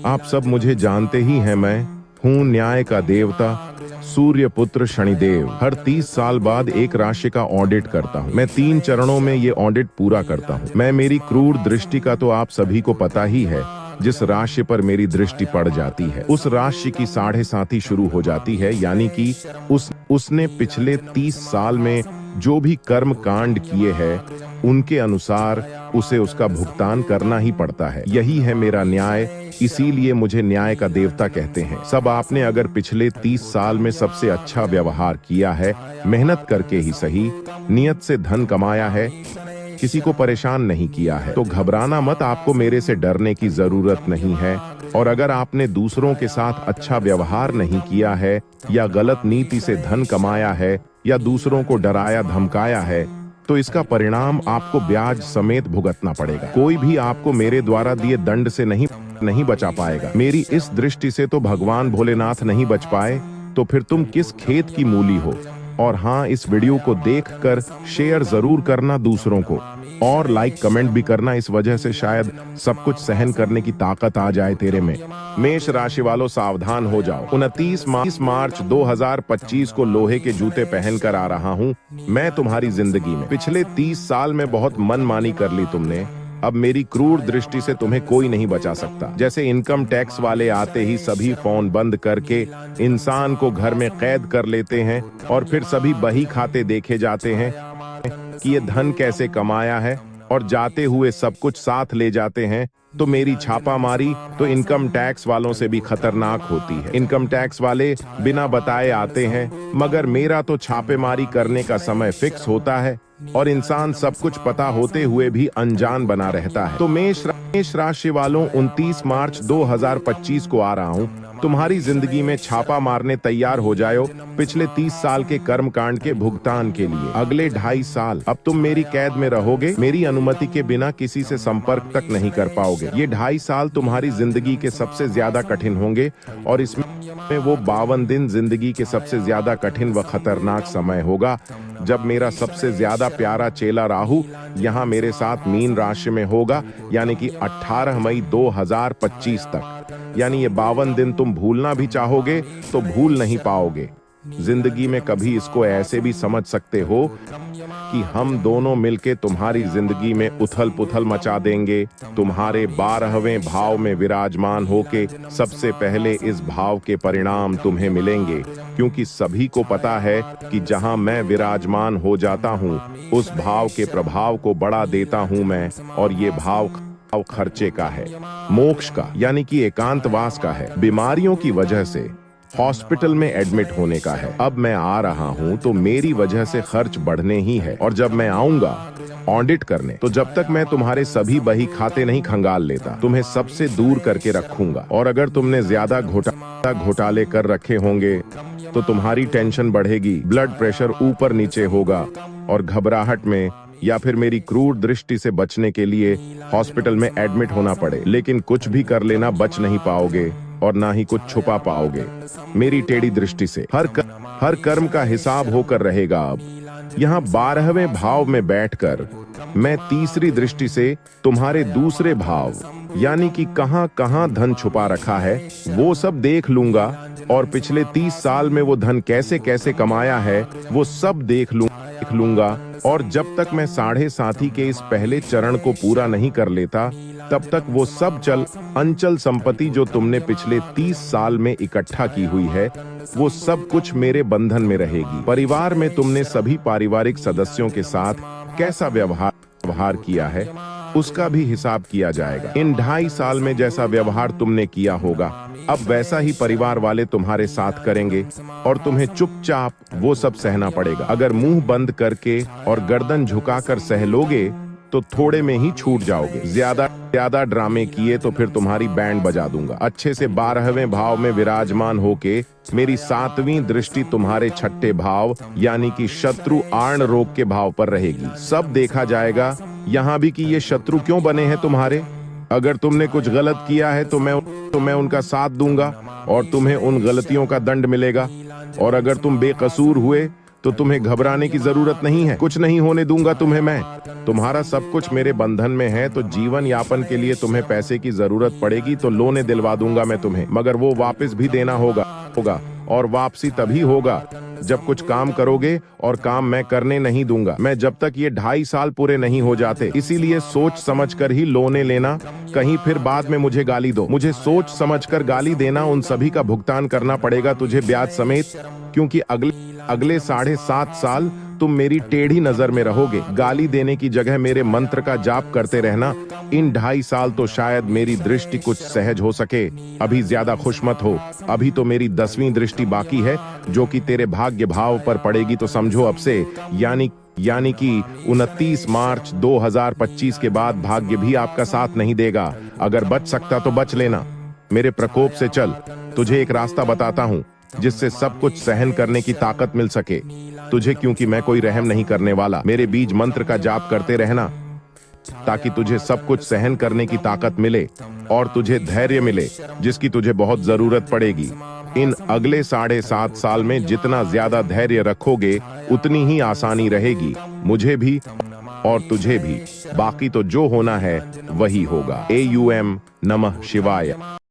आप सब मुझे जानते ही हैं, मैं हूँ न्याय का देवता, सूर्य पुत्र शनिदेव। हर 30 साल बाद एक राशि का ऑडिट करता हूँ। मैं 3 चरणों में ये ऑडिट पूरा करता हूँ। मैं मेरी क्रूर दृष्टि का तो आप सभी को पता ही है। जिस राशि पर मेरी दृष्टि पड़ जाती है उस राशि की 7.5 शुरू हो जाती है, यानी कि उसने पिछले 30 साल में जो भी कर्म कांड किए हैं उनके अनुसार उसे उसका भुगतान करना ही पड़ता है। यही है मेरा न्याय, इसीलिए मुझे न्याय का देवता कहते हैं। सब आपने अगर पिछले 30 साल में सबसे अच्छा व्यवहार किया है, मेहनत करके ही सही, नियत से धन कमाया है, किसी को परेशान नहीं किया है, तो घबराना मत। आपको मेरे से डरने की जरूरत नहीं है। और अगर आपने दूसरों के साथ अच्छा व्यवहार नहीं किया है या गलत नीति से धन कमाया है या दूसरों को डराया धमकाया है, तो इसका परिणाम आपको ब्याज समेत भुगतना पड़ेगा। कोई भी आपको मेरे द्वारा दिए दंड से नहीं बचा पाएगा। मेरी इस दृष्टि से तो भगवान भोलेनाथ नहीं बच पाए, तो फिर तुम किस खेत की मूली हो। और हाँ, इस वीडियो को देखकर शेयर जरूर करना दूसरों को, और लाइक कमेंट भी करना। इस वजह से शायद सब कुछ सहन करने की ताकत आ जाए तेरे में। मेष राशि वालों, सावधान हो जाओ। 29 मार्च 2025 को लोहे के जूते पहनकर आ रहा हूँ मैं तुम्हारी जिंदगी में। पिछले 30 साल में बहुत मनमानी कर ली तुमने। अब मेरी क्रूर दृष्टि से तुम्हें कोई नहीं बचा सकता। जैसे इनकम टैक्स वाले आते ही सभी फोन बंद करके इंसान को घर में कैद कर लेते हैं और फिर सभी बही खाते देखे जाते हैं कि ये धन कैसे कमाया है, और जाते हुए सब कुछ साथ ले जाते हैं, तो मेरी छापामारी तो इनकम टैक्स वालों से भी खतरनाक होती है। इनकम टैक्स वाले बिना बताए आते हैं, मगर मेरा तो छापेमारी करने का समय फिक्स होता है और इंसान सब कुछ पता होते हुए भी अनजान बना रहता है। तो मेष राशि वालों, 29 मार्च 2025 को आ रहा हूँ तुम्हारी जिंदगी में। छापा मारने तैयार हो जाओ पिछले 30 साल के कर्म कांड के भुगतान के लिए। अगले 2.5 साल अब तुम मेरी कैद में रहोगे। मेरी अनुमति के बिना किसी से संपर्क तक नहीं कर पाओगे। ये 2.5 साल तुम्हारी जिंदगी के सबसे ज्यादा कठिन होंगे, और इसमें वो 52 दिन जिंदगी के सबसे ज्यादा कठिन व खतरनाक समय होगा, जब मेरा सबसे ज्यादा प्यारा चेला राहु यहाँ मेरे साथ मीन राशि में होगा, यानी कि 18 मई 2025 तक। यानी ये 52 दिन तुम भूलना भी चाहोगे तो भूल नहीं पाओगे। जिंदगी में कभी इसको ऐसे भी समझ सकते हो कि हम दोनों मिलके तुम्हारी जिंदगी में उथल पुथल मचा देंगे। तुम्हारे 12वें भाव में विराजमान होके सबसे पहले इस भाव के परिणाम तुम्हें मिलेंगे, क्योंकि सभी को पता है कि जहां मैं विराजमान हो जाता हूं उस भाव के प्रभाव को बढ़ा देता हूं मैं, और ये भाव खर्चे का है, मोक्ष का यानी कि एकांतवास का है, बीमारियों की वजह से हॉस्पिटल में एडमिट होने का है। अब मैं आ रहा हूँ तो मेरी वजह से खर्च बढ़ने ही है, और जब मैं आऊंगा ऑडिट करने, तो जब तक मैं तुम्हारे सभी बही खाते नहीं खंगाल लेता, तुम्हें सबसे दूर करके रखूंगा। और अगर तुमने ज्यादा घोटाले कर रखे होंगे तो तुम्हारी टेंशन बढ़ेगी, ब्लड प्रेशर ऊपर नीचे होगा, और घबराहट में या फिर मेरी क्रूर दृष्टि से बचने के लिए हॉस्पिटल में एडमिट होना पड़े। लेकिन कुछ भी कर लेना, बच नहीं पाओगे और ना ही कुछ छुपा पाओगे मेरी टेढ़ी दृष्टि से। हर कर्म का हिसाब होकर रहेगा। अब यहाँ 12वें भाव में बैठकर मैं तीसरी दृष्टि से तुम्हारे दूसरे भाव यानी कि कहां कहां धन छुपा रखा है वो सब देख लूंगा, और पिछले 30 साल में वो धन कैसे कैसे कमाया है वो सब देख लूंगा। और जब तक मैं 7.5 के इस पहले चरण को पूरा नहीं कर लेता, तब तक वो सब अंचल संपत्ति जो तुमने पिछले 30 साल में इकट्ठा की हुई है, वो सब कुछ मेरे बंधन में रहेगी। परिवार में तुमने सभी पारिवारिक सदस्यों के साथ कैसा व्यवहार किया है उसका भी हिसाब किया जाएगा। इन 2.5 साल में जैसा व्यवहार तुमने किया होगा, अब वैसा ही परिवार वाले तुम्हारे साथ करेंगे, और तुम्हें चुपचाप वो सब सहना पड़ेगा। अगर मुंह बंद करके और गर्दन झुकाकर सह लोगे तो थोड़े में ही छूट जाओगे। ज्यादा ड्रामे किए तो फिर तुम्हारी बैंड बजा दूंगा। अच्छे से 12वें भाव में विराजमान होके मेरी 7वीं दृष्टि तुम्हारे 6ठे भाव यानी कि शत्रु आर्ण रोग के भाव पर रहेगी। सब देखा जाएगा यहाँ भी कि ये शत्रु क्यों बने हैं तुम्हारे। अगर तुमने कुछ गलत किया है तो मैं उनका साथ दूंगा और तुम्हें उन गलतियों का दंड मिलेगा, और अगर तुम बेकसूर हुए तो तुम्हें घबराने की जरूरत नहीं है। कुछ नहीं होने दूंगा तुम्हें मैं। तुम्हारा सब कुछ मेरे बंधन में है, तो जीवन यापन के लिए तुम्हें पैसे की जरूरत पड़ेगी तो लोने दिलवा दूंगा मैं तुम्हें, मगर वो वापस भी देना होगा और वापसी तभी होगा जब कुछ काम करोगे, और काम मैं करने नहीं दूंगा मैं जब तक ये 2.5 साल पूरे नहीं हो जाते। इसीलिए सोच समझकर ही लोने लेना, कहीं फिर बाद में मुझे गाली दो। मुझे सोच समझकर गाली देना, उन सभी का भुगतान करना पड़ेगा तुझे ब्याज समेत, क्योंकि अगले 7.5 साल तुम मेरी टेढ़ी नजर में रहोगे। गाली देने की जगह मेरे मंत्र का जाप करते रहना। इन 2.5 साल तो शायद मेरी दृष्टि कुछ सहज हो सके। अभी ज्यादा खुश मत हो, अभी तो मेरी 10वीं दृष्टि बाकी है, जो कि तेरे भाग्य भाव पर पड़ेगी। तो समझो अब से, यानी कि 29 मार्च 2025 के बाद भाग्य भी आपका साथ नहीं देगा। अगर बच सकता तो बच लेना, मेरे प्रकोप से चल। तुझे एक रास्ता बताता हूँ जिससे सब कुछ सहन करने की ताकत मिल सके तुझे, क्योंकि मैं कोई रहम नहीं करने वाला। मेरे बीज मंत्र का जाप करते रहना ताकि तुझे सब कुछ सहन करने की ताकत मिले और तुझे धैर्य मिले, जिसकी तुझे बहुत जरूरत पड़ेगी। इन अगले 7.5 साल में जितना ज्यादा धैर्य रखोगे उतनी ही आसानी रहेगी, मुझे भी और तुझे भी। बाकी तो जो होना है वही होगा। AUM नमः शिवाय।